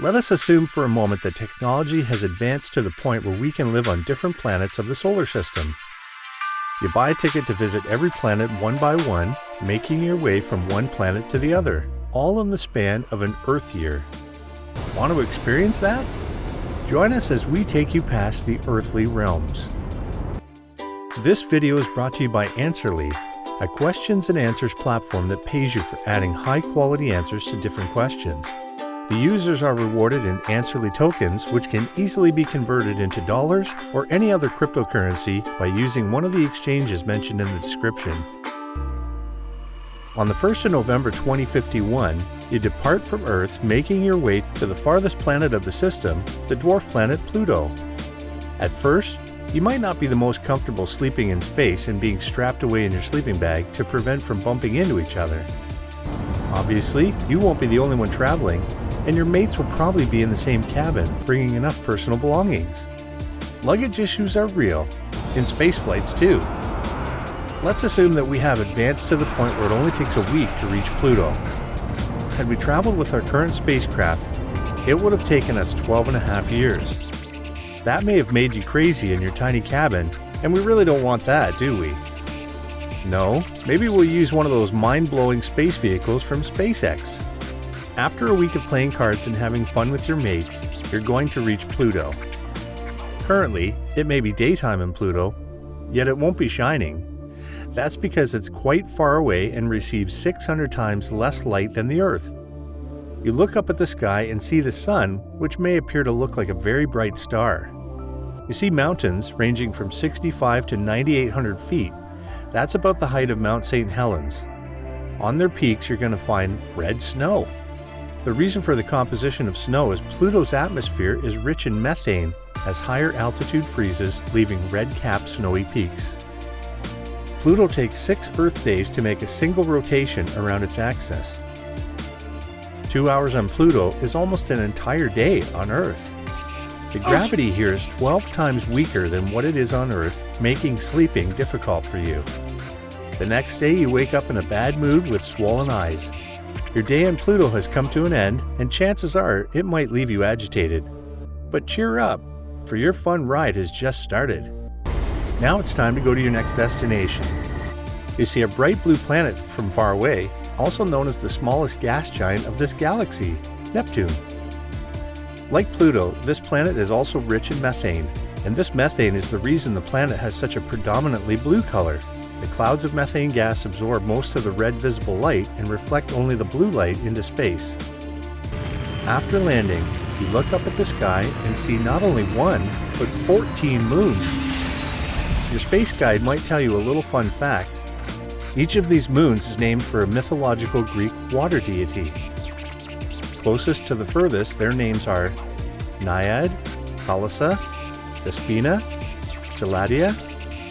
Let us assume for a moment that technology has advanced to the point where we can live on different planets of the solar system. You buy a ticket to visit every planet one by one, making your way from one planet to the other, all in the span of an Earth year. Want to experience that? Join us as we take you past the earthly realms. This video is brought to you by Answerly, a questions and answers platform that pays you for adding high-quality answers to different questions. The users are rewarded in Answerly tokens, which can easily be converted into dollars or any other cryptocurrency by using one of the exchanges mentioned in the description. On the 1st of November 2051, you depart from Earth, making your way to the farthest planet of the system, the dwarf planet Pluto. At first, you might not be the most comfortable sleeping in space and being strapped away in your sleeping bag to prevent from bumping into each other. Obviously, you won't be the only one traveling, and your mates will probably be in the same cabin, bringing enough personal belongings. Luggage issues are real, in space flights too. Let's assume that we have advanced to the point where it only takes a week to reach Pluto. Had we traveled with our current spacecraft, it would have taken us 12.5 years. That may have made you crazy in your tiny cabin, and we really don't want that, do we? No, maybe we'll use one of those mind-blowing space vehicles from SpaceX. After a week of playing cards and having fun with your mates, you're going to reach Pluto. Currently, it may be daytime in Pluto, yet it won't be shining. That's because it's quite far away and receives 600 times less light than the Earth. You look up at the sky and see the sun, which may appear to look like a very bright star. You see mountains ranging from 65 to 9,800 feet. That's about the height of Mount St. Helens. On their peaks, you're going to find red snow. The reason for the composition of snow is Pluto's atmosphere is rich in methane as higher altitude freezes, leaving red-capped snowy peaks. Pluto takes 6 Earth days to make a single rotation around its axis. 2 hours on Pluto is almost an entire day on Earth. The gravity here is 12 times weaker than what it is on Earth, making sleeping difficult for you. The next day you wake up in a bad mood with swollen eyes. Your day on Pluto has come to an end, and chances are it might leave you agitated. But cheer up, for your fun ride has just started. Now it's time to go to your next destination. You see a bright blue planet from far away, also known as the smallest gas giant of this galaxy, Neptune. Like Pluto, this planet is also rich in methane, and this methane is the reason the planet has such a predominantly blue color. The clouds of methane gas absorb most of the red visible light and reflect only the blue light into space. After landing, you look up at the sky and see not only one, but 14 moons. Your space guide might tell you a little fun fact. Each of these moons is named for a mythological Greek water deity. Closest to the furthest, their names are Naiad, Thalassa, Despina, Galatia,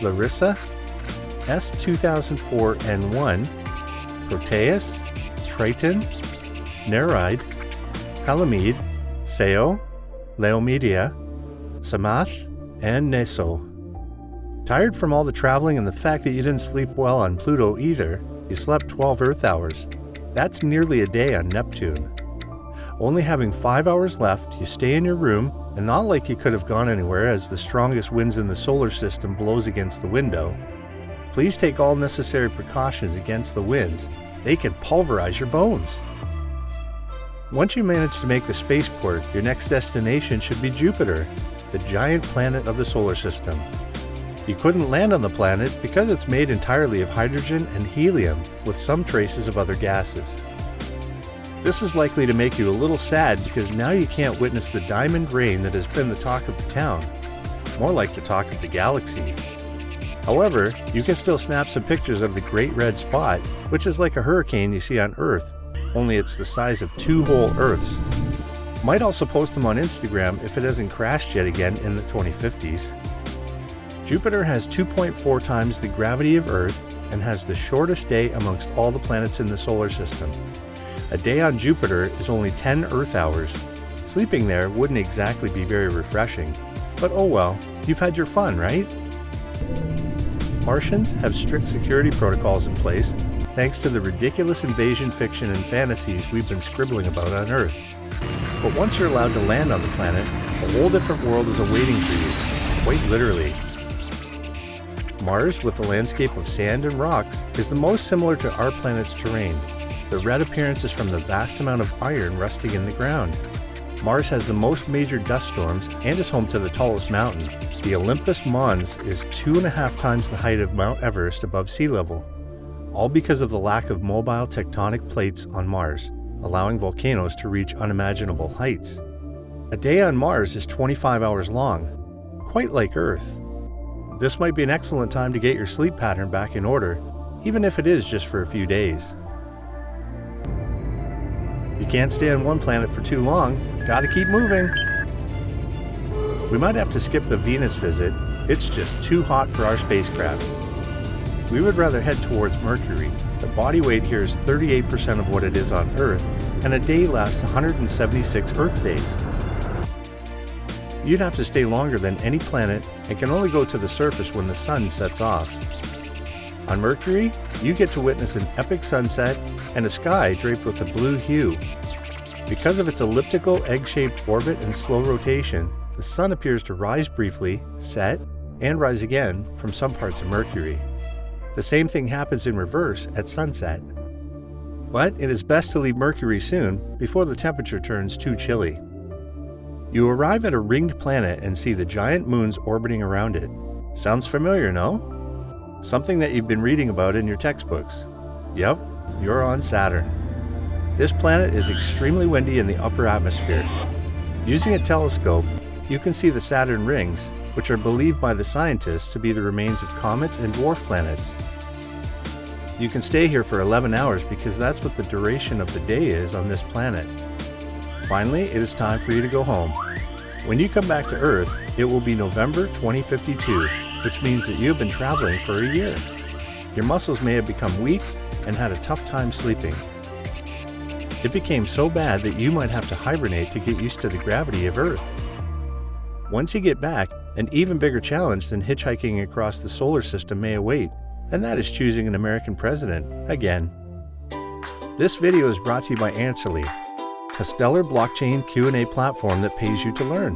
Larissa, S2004N1, Proteus, Triton, Nereid, Palamede, Sao, Laomedia, Samath, and Neso. Tired from all the traveling and the fact that you didn't sleep well on Pluto either, you slept 12 Earth hours. That's nearly a day on Neptune. Only having 5 hours left, you stay in your room, and not like you could have gone anywhere as the strongest winds in the solar system blows against the window. Please take all necessary precautions against the winds. They can pulverize your bones. Once you manage to make the spaceport, your next destination should be Jupiter, the giant planet of the solar system. You couldn't land on the planet because it's made entirely of hydrogen and helium, with some traces of other gases. This is likely to make you a little sad because now you can't witness the diamond rain that has been the talk of the town, more like the talk of the galaxy. However, you can still snap some pictures of the Great Red Spot, which is like a hurricane you see on Earth, only it's the size of 2 whole Earths. Might also post them on Instagram if it hasn't crashed yet again in the 2050s. Jupiter has 2.4 times the gravity of Earth and has the shortest day amongst all the planets in the solar system. A day on Jupiter is only 10 Earth hours. Sleeping there wouldn't exactly be very refreshing, but oh well, you've had your fun, right? Martians have strict security protocols in place thanks to the ridiculous invasion fiction and fantasies we've been scribbling about on Earth. But once you're allowed to land on the planet, a whole different world is awaiting for you, quite literally. Mars, with a landscape of sand and rocks, is the most similar to our planet's terrain. The red appearance is from the vast amount of iron rusting in the ground. Mars has the most major dust storms and is home to the tallest mountain. The Olympus Mons is 2.5 times the height of Mount Everest above sea level, all because of the lack of mobile tectonic plates on Mars, allowing volcanoes to reach unimaginable heights. A day on Mars is 25 hours long, quite like Earth. This might be an excellent time to get your sleep pattern back in order, even if it is just for a few days. You can't stay on one planet for too long, gotta keep moving. We might have to skip the Venus visit, it's just too hot for our spacecraft. We would rather head towards Mercury. The body weight here is 38% of what it is on Earth, and a day lasts 176 Earth days. You'd have to stay longer than any planet and can only go to the surface when the sun sets off. On Mercury, you get to witness an epic sunset and a sky draped with a blue hue. Because of its elliptical, egg-shaped orbit and slow rotation, the sun appears to rise briefly, set, and rise again from some parts of Mercury. The same thing happens in reverse at sunset. But it is best to leave Mercury soon before the temperature turns too chilly. You arrive at a ringed planet and see the giant moons orbiting around it. Sounds familiar, no? Something that you've been reading about in your textbooks. Yep, you're on Saturn. This planet is extremely windy in the upper atmosphere. Using a telescope, you can see the Saturn rings, which are believed by the scientists to be the remains of comets and dwarf planets. You can stay here for 11 hours because that's what the duration of the day is on this planet. Finally, it is time for you to go home. When you come back to Earth, it will be November 2052, which means that you have been traveling for a year. Your muscles may have become weak and had a tough time sleeping. It became so bad that you might have to hibernate to get used to the gravity of Earth. Once you get back, an even bigger challenge than hitchhiking across the solar system may await, and that is choosing an American president again. This video is brought to you by Answerly, a stellar blockchain Q&A platform that pays you to learn.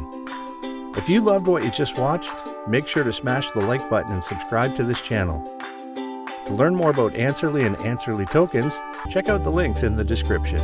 If you loved what you just watched, make sure to smash the like button and subscribe to this channel. To learn more about Answerly and Answerly tokens, check out the links in the description.